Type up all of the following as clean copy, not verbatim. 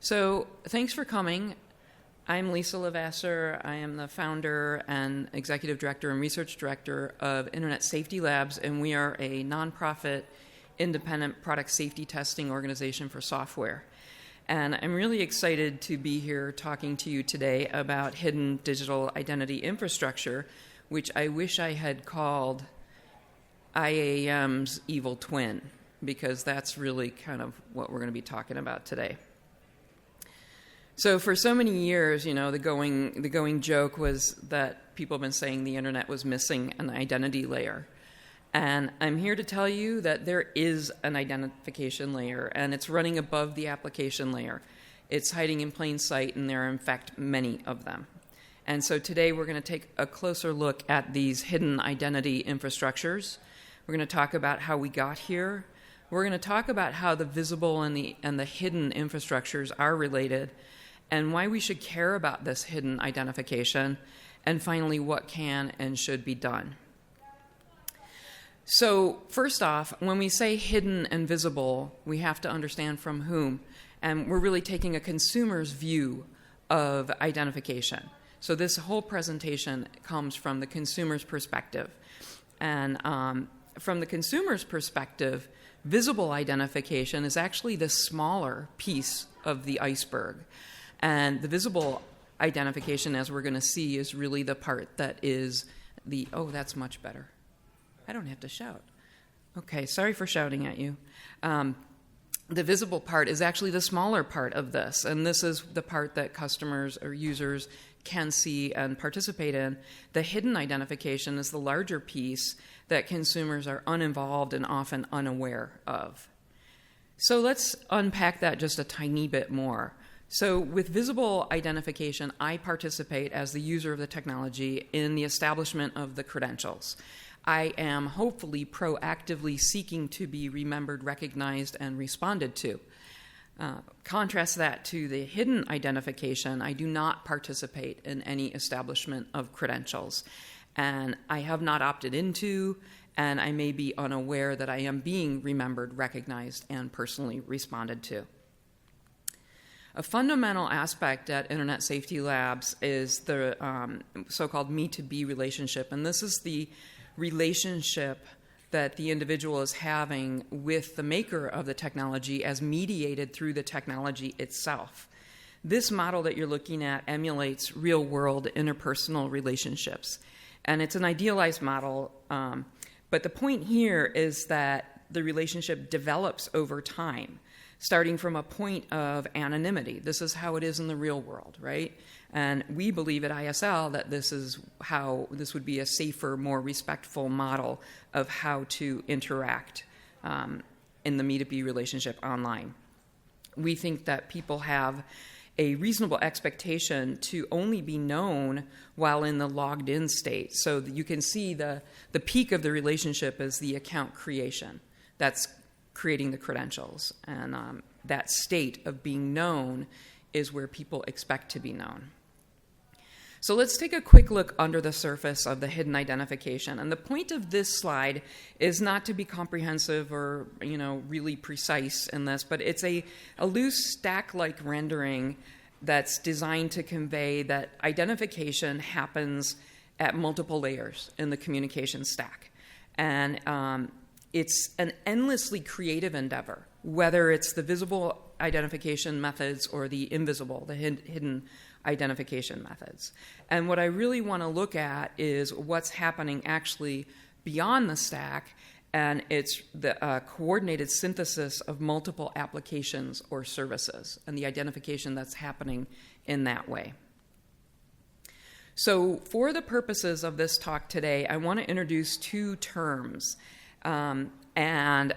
So thanks for coming. I'm Lisa Lavasser. I am the founder and executive director and research director of Internet Safety Labs, and we are a nonprofit independent product safety testing organization for software. And I'm really excited to be here talking to you today about hidden digital identity infrastructure, which I wish I had called IAM's evil twin, because that's really kind of what we're going to be talking about today. So for so many years, the going joke was that people have been saying the internet was missing an identity layer. And I'm here to tell you that there is an identification layer, and it's running above the application layer. It's hiding in plain sight, and there are, in fact, many of them. And so today we're going to take a closer look at these hidden identity infrastructures. We're going to talk about how we got here. We're going to talk about how the visible and the hidden infrastructures are related, and why we should care about this hidden identification, and finally, what can and should be done. So first off, when we say hidden and visible, we have to understand from whom, and we're really taking a consumer's view of identification. So this whole presentation comes from the consumer's perspective. And from the consumer's perspective, visible identification is actually the smaller piece of the iceberg. And the visible identification, as we're going to see, is really the part that is that's much better. I don't have to shout. Okay, sorry for shouting at you. The visible part is actually the smaller part of this, and this is the part that customers or users can see and participate in. The hidden identification is the larger piece that consumers are uninvolved and often unaware of. So let's unpack that just a tiny bit more. So with visible identification, I participate as the user of the technology in the establishment of the credentials. I am hopefully proactively seeking to be remembered, recognized, and responded to. Contrast that to the hidden identification. I do not participate in any establishment of credentials, and I have not opted into, and I may be unaware that I am being remembered, recognized, and personally responded to. A fundamental aspect at Internet Safety Labs is the so-called me-to-be relationship, and this is the relationship that the individual is having with the maker of the technology as mediated through the technology itself. This model that you're looking at emulates real-world interpersonal relationships, and it's an idealized model, but the point here is that the relationship develops over time, starting from a point of anonymity. This is how it is in the real world, right? And we believe at ISL that this is how this would be a safer, more respectful model of how to interact in the me-to-be relationship online. We think that people have a reasonable expectation to only be known while in the logged in state. So that you can see the peak of the relationship is the account creation. That's creating the credentials. And that state of being known is where people expect to be known. So let's take a quick look under the surface of the hidden identification. And the point of this slide is not to be comprehensive or really precise in this, but it's a loose stack-like rendering that's designed to convey that identification happens at multiple layers in the communication stack. And it's an endlessly creative endeavor, whether it's the visible identification methods or the invisible, the hidden identification methods. And what I really want to look at is what's happening actually beyond the stack, and it's the coordinated synthesis of multiple applications or services and the identification that's happening in that way. So for the purposes of this talk today, I want to introduce two terms. And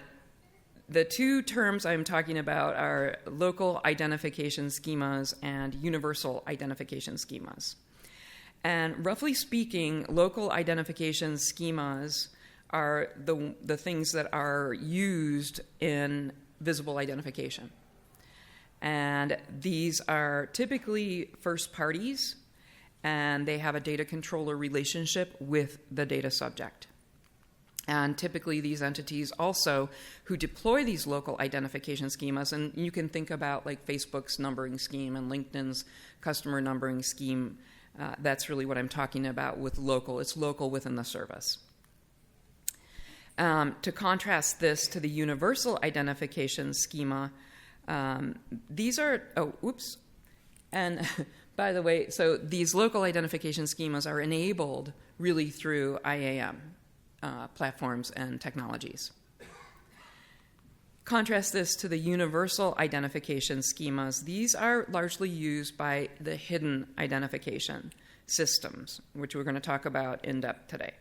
the two terms I'm talking about are local identification schemas and universal identification schemas. And roughly speaking, local identification schemas are the things that are used in visible identification. And these are typically first parties, and they have a data controller relationship with the data subject. And typically these entities also who deploy these local identification schemas, and you can think about like Facebook's numbering scheme and LinkedIn's customer numbering scheme. That's really what I'm talking about with local. It's local within the service. To contrast this to the universal identification schema, these are, and by the way, so these local identification schemas are enabled really through IAM platforms and technologies. Contrast this to the universal identification schemas. These are largely used by the hidden identification systems, which we're going to talk about in depth today.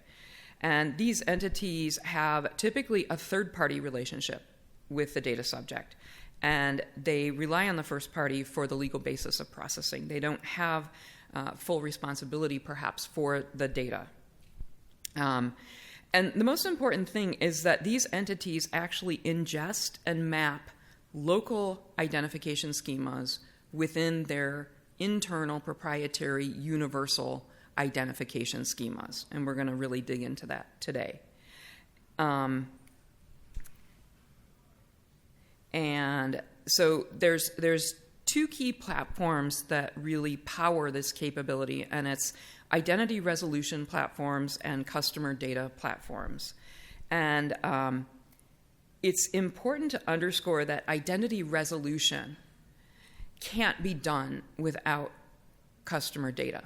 And these entities have typically a third-party relationship with the data subject, and they rely on the first party for the legal basis of processing. They don't have full responsibility, perhaps, for the data. And the most important thing is that these entities actually ingest and map local identification schemas within their internal proprietary universal identification schemas. And we're going to really dig into that today. And so there's two key platforms that really power this capability, and it's identity resolution platforms and customer data platforms. And it's important to underscore that identity resolution can't be done without customer data.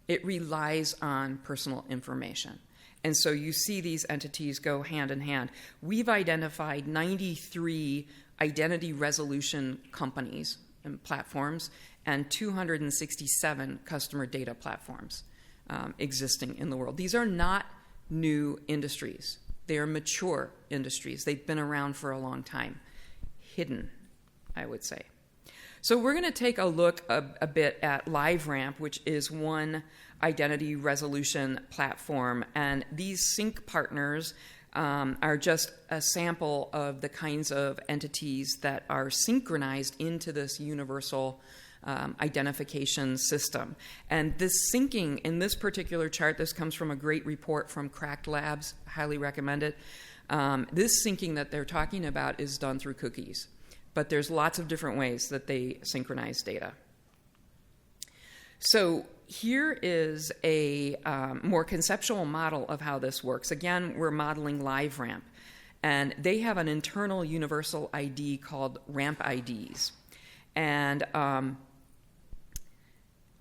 It relies on personal information. And so you see these entities go hand in hand. We've identified 93 identity resolution companies and platforms and 267 customer data platforms existing in the world. These are not new industries. They are mature industries. They've been around for a long time. Hidden, I would say. So we're going to take a look a bit at LiveRamp, which is one identity resolution platform. And these sync partners are just a sample of the kinds of entities that are synchronized into this universal identification system. And this syncing in this particular chart, this comes from a great report from Cracked Labs, highly recommend it. This syncing that they're talking about is done through cookies, but there's lots of different ways that they synchronize data. So here is a more conceptual model of how this works. Again, we're modeling LiveRamp, and they have an internal universal ID called Ramp IDs. And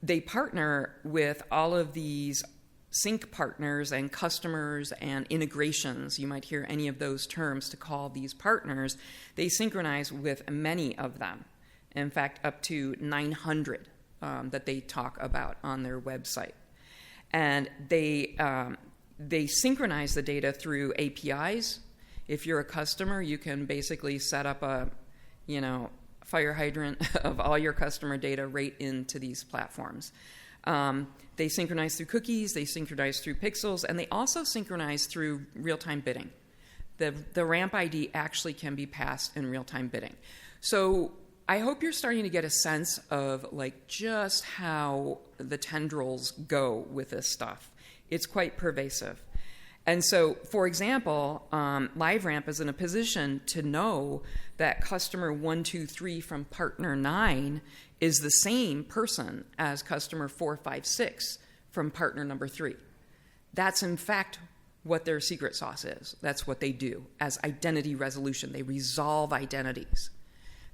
they partner with all of these sync partners and customers and integrations. You might hear any of those terms to call these partners. They synchronize with many of them. In fact, up to 900 that they talk about on their website. And they synchronize the data through APIs. If you're a customer, you can basically set up a, fire hydrant of all your customer data right into these platforms. They synchronize through cookies, they synchronize through pixels, and they also synchronize through real-time bidding. The Ramp ID actually can be passed in real-time bidding. So I hope you're starting to get a sense of just how the tendrils go with this stuff. It's quite pervasive. And so, for example, LiveRamp is in a position to know that customer 123 from partner 9 is the same person as customer 456 from partner number 3. That's in fact what their secret sauce is. That's what they do as identity resolution. They resolve identities.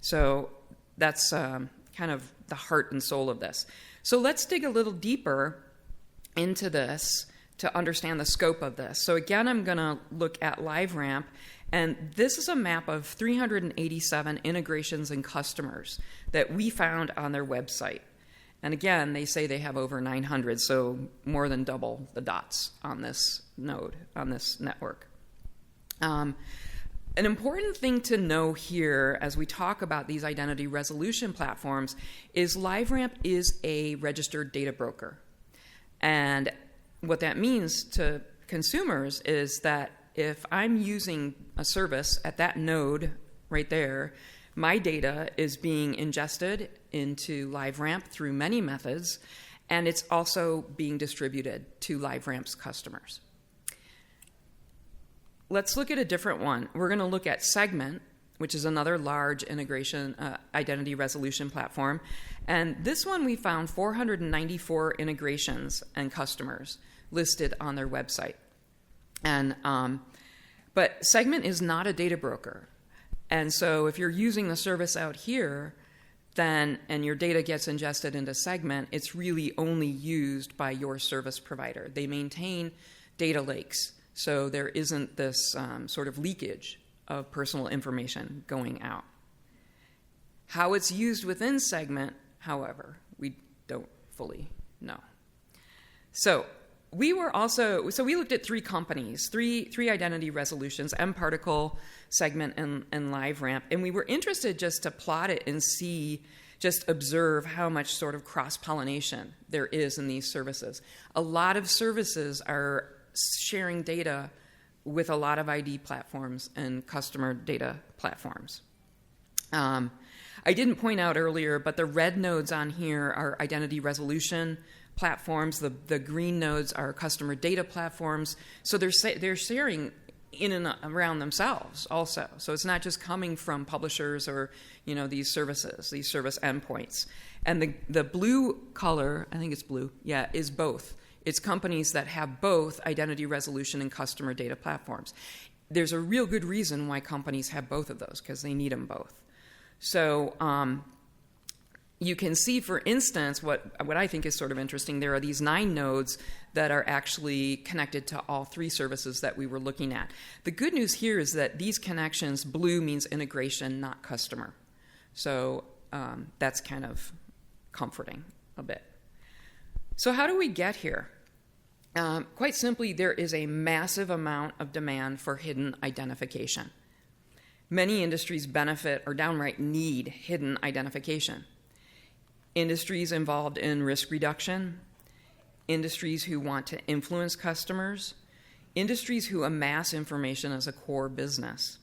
So that's kind of the heart and soul of this. So let's dig a little deeper into this to understand the scope of this. So again, I'm going to look at LiveRamp, and this is a map of 387 integrations and customers that we found on their website. And again, they say they have over 900, so more than double the dots on this node, on this network. An important thing to know here as we talk about these identity resolution platforms is LiveRamp is a registered data broker. And what that means to consumers is that if I'm using a service at that node right there, my data is being ingested into LiveRamp through many methods, and it's also being distributed to LiveRamp's customers. let's look at a different one. We're going to look at Segment, which is another large integration identity resolution platform. And this one we found 494 integrations and customers listed on their website. And but Segment is not a data broker. And so if you're using the service out here, then and your data gets ingested into Segment, it's really only used by your service provider. They maintain data lakes, so there isn't this sort of leakage of personal information going out. How it's used within Segment, however, we don't fully know. So we looked at three companies, three identity resolutions, mParticle, Segment, and LiveRamp, and we were interested just to plot it and just observe how much sort of cross-pollination there is in these services. A lot of services are sharing data with a lot of ID platforms and customer data platforms. I didn't point out earlier, but the red nodes on here are identity resolution platforms. The green nodes are customer data platforms. So they're sharing in and around themselves also. So it's not just coming from publishers or these services, these service endpoints. And the blue color, I think it's blue, is both. It's companies that have both identity resolution and customer data platforms. There's a real good reason why companies have both of those, because they need them both. So you can see, for instance, what I think is sort of interesting, there are these 9 nodes that are actually connected to all 3 services that we were looking at. The good news here is that these connections, blue means integration, not customer. So that's kind of comforting a bit. So how do we get here? Quite simply, there is a massive amount of demand for hidden identification. Many industries benefit or downright need hidden identification. Industries involved in risk reduction, industries who want to influence customers, industries who amass information as a core business.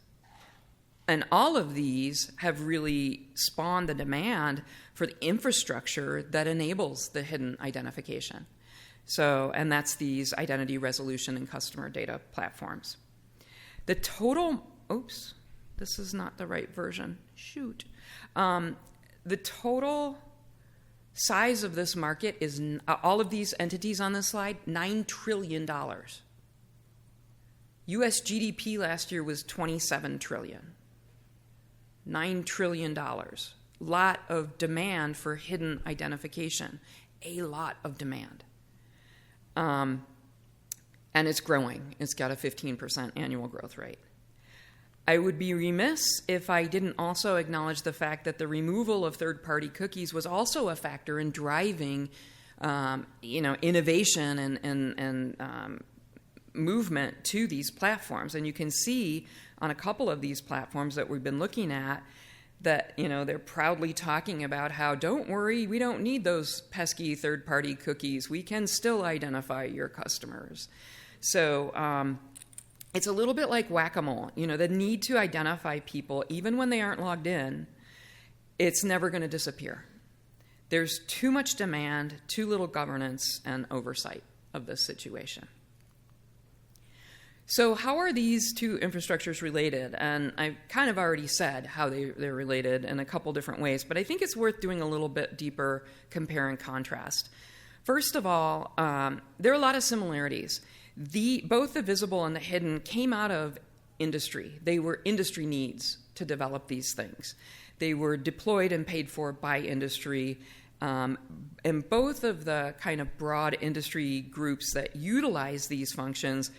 And all of these have really spawned the demand for the infrastructure that enables the hidden identification. And that's these identity resolution and customer data platforms. The total, this is not the right version, shoot. The total size of this market is, all of these entities on this slide, $9 trillion. US GDP last year was $27 trillion. $9 trillion. Lot of demand for hidden identification. A lot of demand. And it's growing. It's got a 15% annual growth rate. I would be remiss if I didn't also acknowledge the fact that the removal of third-party cookies was also a factor in driving, innovation and movement to these platforms. And you can see on a couple of these platforms that we've been looking at that, they're proudly talking about how, don't worry, we don't need those pesky third-party cookies. We can still identify your customers. So it's a little bit like whack-a-mole. The need to identify people, even when they aren't logged in, it's never going to disappear. There's too much demand, too little governance and oversight of this situation. So how are these two infrastructures related? And I've kind of already said how they're related in a couple different ways, but I think it's worth doing a little bit deeper compare and contrast. First of all, there are a lot of similarities. Both the visible and the hidden came out of industry. They were industry needs to develop these things. They were deployed and paid for by industry. And both of the kind of broad industry groups that utilize these functions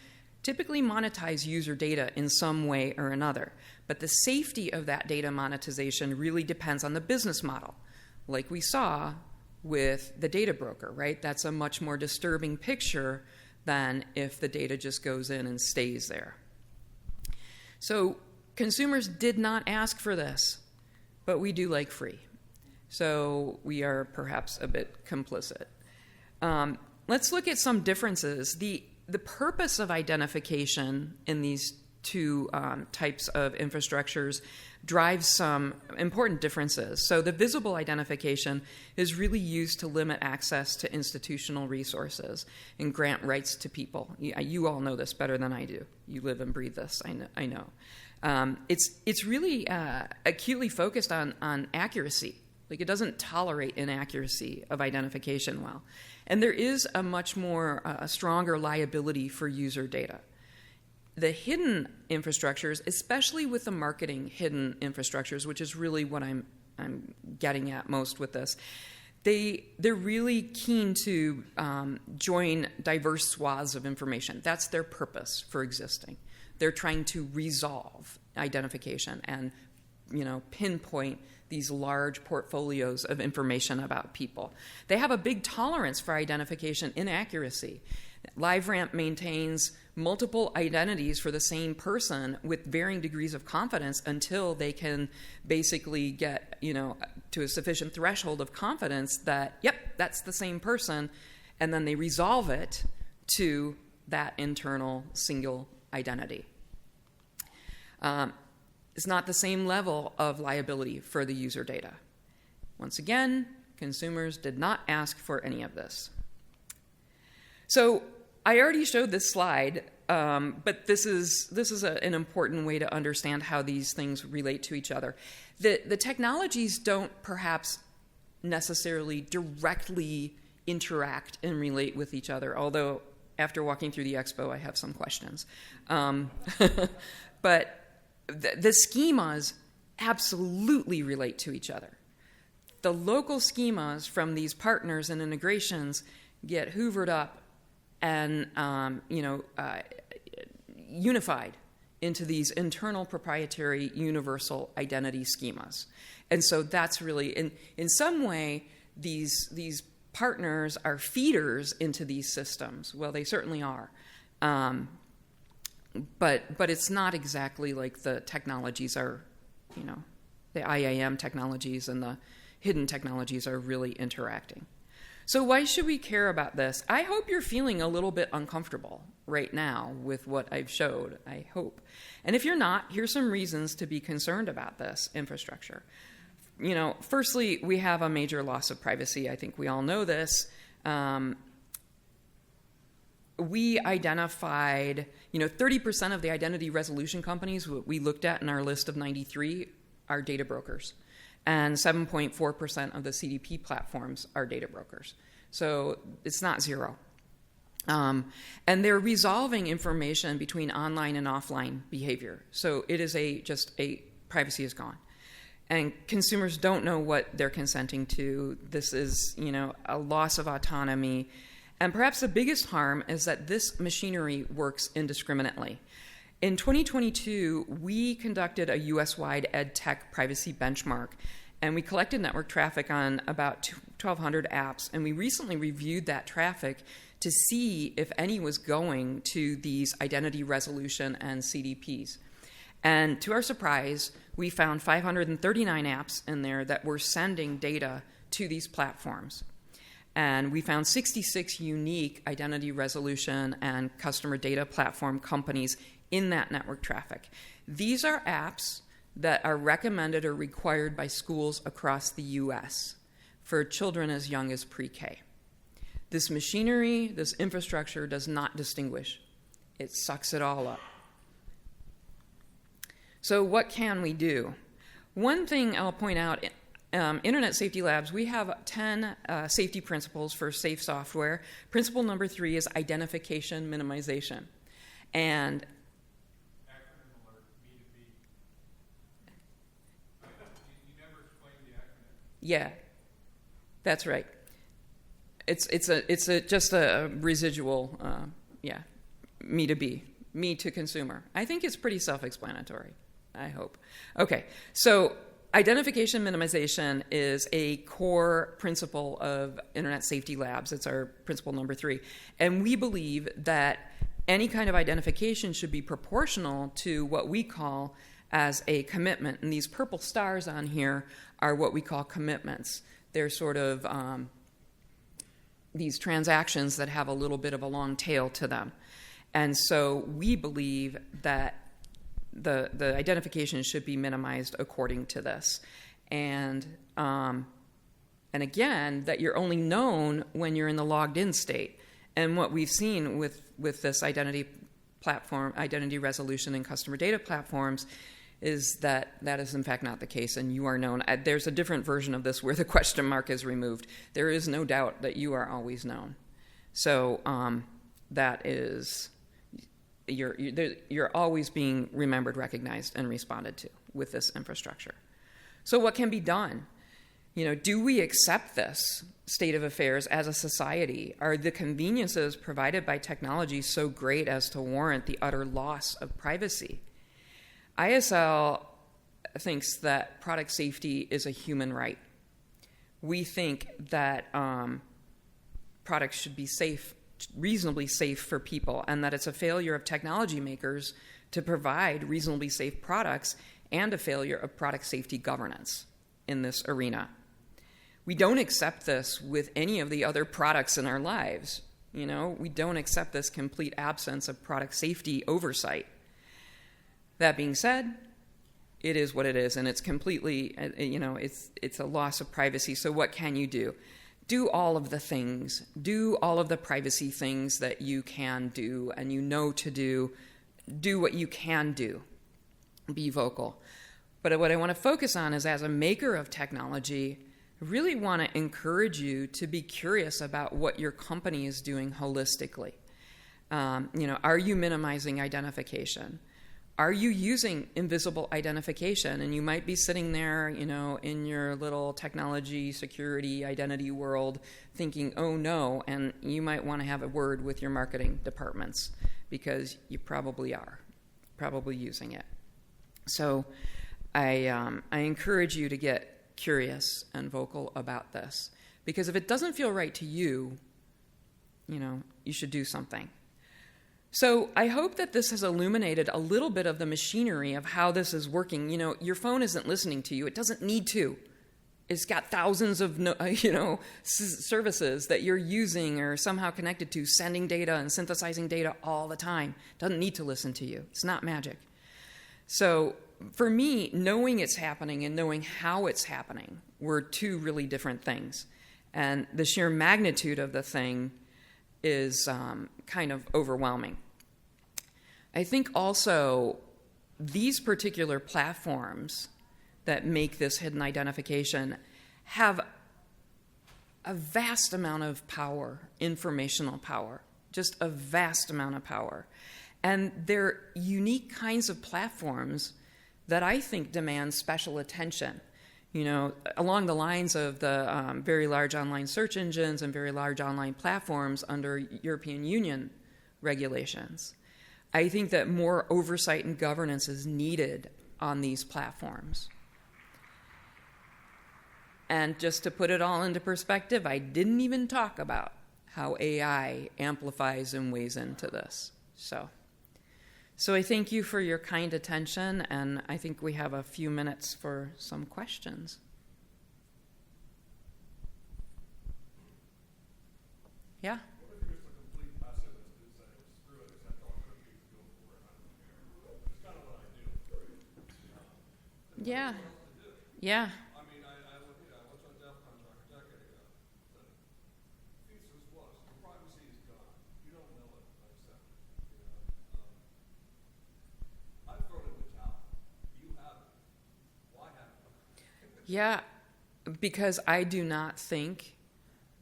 typically monetize user data in some way or another. But the safety of that data monetization really depends on the business model, like we saw with the data broker, right? That's a much more disturbing picture than if the data just goes in and stays there. So consumers did not ask for this, but we do like free. So we are perhaps a bit complicit. Let's look at some differences. The purpose of identification in these two types of infrastructures drives some important differences. So the visible identification is really used to limit access to institutional resources and grant rights to people. You all know this better than I do. You live and breathe this, I know. It's really acutely focused on accuracy. Like, it doesn't tolerate inaccuracy of identification well. And there is a much more stronger liability for user data. The hidden infrastructures, especially with the marketing hidden infrastructures, which is really what I'm getting at most with this, they're really keen to join diverse swaths of information. That's their purpose for existing. They're trying to resolve identification and, pinpoint these large portfolios of information about people. They have a big tolerance for identification inaccuracy. LiveRamp maintains multiple identities for the same person with varying degrees of confidence until they can basically get, to a sufficient threshold of confidence that, yep, that's the same person, and then they resolve it to that internal single identity. It's not the same level of liability for the user data. Once again, consumers did not ask for any of this. So I already showed this slide, but this is an important way to understand how these things relate to each other. The technologies don't perhaps necessarily directly interact and relate with each other, although after walking through the expo, I have some questions. But the schemas absolutely relate to each other. The local schemas from these partners and integrations get hoovered up and unified into these internal proprietary universal identity schemas. And so that's really, in some way, these partners are feeders into these systems. Well, they certainly are. But it's not exactly like the technologies are, the IAM technologies and the hidden technologies are really interacting. So why should we care about this? I hope you're feeling a little bit uncomfortable right now with what I've showed, I hope. And if you're not, here's some reasons to be concerned about this infrastructure. Firstly, we have a major loss of privacy. I think we all know this. We identified, 30% of the identity resolution companies we looked at in our list of 93 are data brokers. And 7.4% of the CDP platforms are data brokers. So it's not zero. And they're resolving information between online and offline behavior. So it is privacy is gone. And consumers don't know what they're consenting to. This is, a loss of autonomy. And perhaps the biggest harm is that this machinery works indiscriminately. In 2022, we conducted a US-wide ed tech privacy benchmark, and we collected network traffic on about 1,200 apps, and we recently reviewed that traffic to see if any was going to these identity resolution and CDPs. And to our surprise, we found 539 apps in there that were sending data to these platforms. And we found 66 unique identity resolution and customer data platform companies in that network traffic. These are apps that are recommended or required by schools across the US for children as young as pre-K. This machinery, this infrastructure does not distinguish. It sucks it all up. So what can we do? One thing I'll point out, Internet Safety Labs, we have 10 safety principles for safe software. Principle number 3 is identification minimization. And acronym alert, B2B. You never explained the acronym. Yeah, that's right. It's just a residual, me to B, me to consumer. I think it's pretty self-explanatory, I hope. Okay, so identification minimization is a core principle of Internet Safety Labs. It's our principle number 3. And we believe that any kind of identification should be proportional to what we call as a commitment. And these purple stars on here are what we call commitments. They're sort of these transactions that have a little bit of a long tail to them. And so we believe that the identification should be minimized according to this. And again, that you're only known when you're in the logged in state. And what we've seen with this identity platform, identity resolution and customer data platforms, is that that is in fact not the case, and you are known. There's a different version of this where the question mark is removed. There is no doubt that you are always known. So that is, you're always being remembered, recognized, and responded to with this infrastructure. So what can be done? Do we accept this state of affairs as a society? Are the conveniences provided by technology so great as to warrant the utter loss of privacy? ISL thinks that product safety is a human right. We think that products should be safe, reasonably safe for people, and that it's a failure of technology makers to provide reasonably safe products and a failure of product safety governance in this arena. We don't accept this with any of the other products in our lives. We don't accept this complete absence of product safety oversight. That being said, it is what it is, and it's completely, it's a loss of privacy. So what can you do? Do all of the things. Do all of the privacy things that you can do and you know to do. Do what you can do. Be vocal. But what I want to focus on is, as a maker of technology, I really want to encourage you to be curious about what your company is doing holistically. Are you minimizing identification? Are you using invisible identification? And you might be sitting there, in your little technology, security, identity world thinking, oh no, and you might want to have a word with your marketing departments because you probably are using it. So I encourage you to get curious and vocal about this, because if it doesn't feel right to you, you should do something. So I hope that this has illuminated a little bit of the machinery of how this is working. Your phone isn't listening to you. It doesn't need to. It's got thousands of services that you're using or somehow connected to, sending data and synthesizing data all the time. It doesn't need to listen to you. It's not magic. So for me, knowing it's happening and knowing how it's happening were two really different things. And the sheer magnitude of the thing is kind of overwhelming. I think also these particular platforms that make this hidden identification have a vast amount of power, informational power, just a vast amount of power. And they're unique kinds of platforms that I think demand special attention. Along the lines of the very large online search engines and very large online platforms under European Union regulations. I think that more oversight and governance is needed on these platforms. And just to put it all into perspective, I didn't even talk about how AI amplifies and weighs into this. So I thank you for your kind attention, and I think we have a few minutes for some questions. Yeah? What if you're just a complete pessimist and say, screw it, except all other people go for it, I don't care. It's kind of what I do. Yeah. Yeah. I mean, I looked on Jeff contract a decade ago. The thesis was, the privacy is gone. You don't know it, I accept it. I've thrown in the towel. You haven't. Why haven't you? Yeah, because I do not think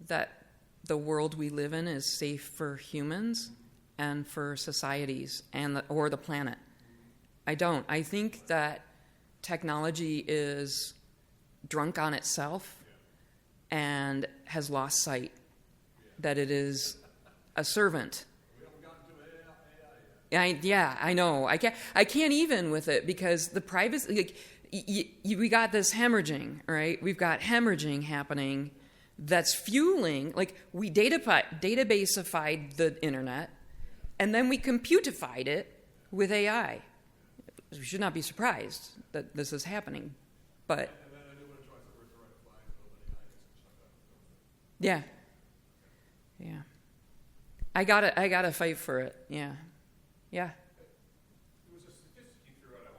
that the world we live in is safe for humans and for societies or the planet. I don't. I think that technology is drunk on itself and has lost sight that it is a servant. We haven't gotten to AI yet. I know. I can't even with it, because the privacy. We got this hemorrhaging, right? We've got hemorrhaging happening that's fueling. We databaseified the internet, and then we computified it with AI. We should not be surprised that this is happening, but. And then I knew when it tries to work the right flags, nobody I guess can shut that. Yeah. I gotta fight for it. Yeah. There was a statistic you threw out. I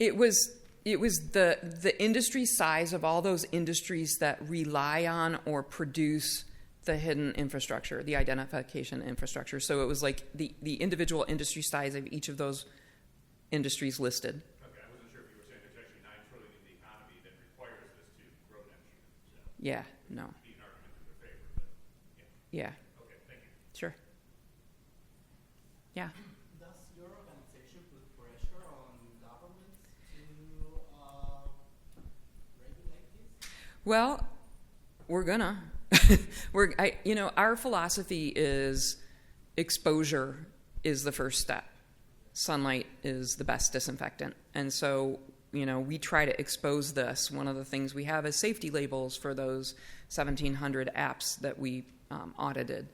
It was the industry size of all those industries that rely on or produce the hidden infrastructure, the identification infrastructure. So it was like the individual industry size of each of those industries listed. Okay, I wasn't sure if you were saying there's actually $9 trillion in the economy that requires this to grow next year. So Yeah, no. be an argument to their favor, but yeah. Yeah, Okay, thank you. sure. Yeah. Does your organization put pressure on governments to regulate this? Well, we're gonna. Our philosophy is exposure is the first step. Sunlight is the best disinfectant. And so, we try to expose this. One of the things we have is safety labels for those 1,700 apps that we audited.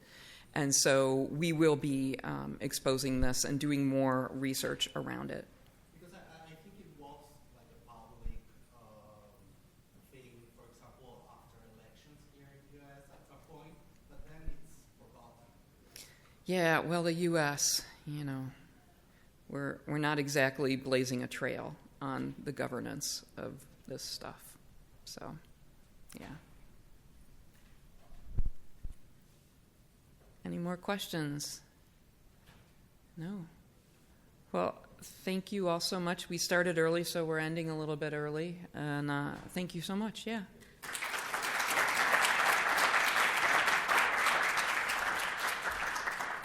And so we will be exposing this and doing more research around it. Because I think it was like a public thing, for example, after elections here in the US at some point, but then it's forgotten. Yeah, well, the U.S., we're not exactly blazing a trail on the governance of this stuff. So, yeah. Any more questions? No. Well, thank you all so much. We started early, so we're ending a little bit early. And thank you so much. Yeah.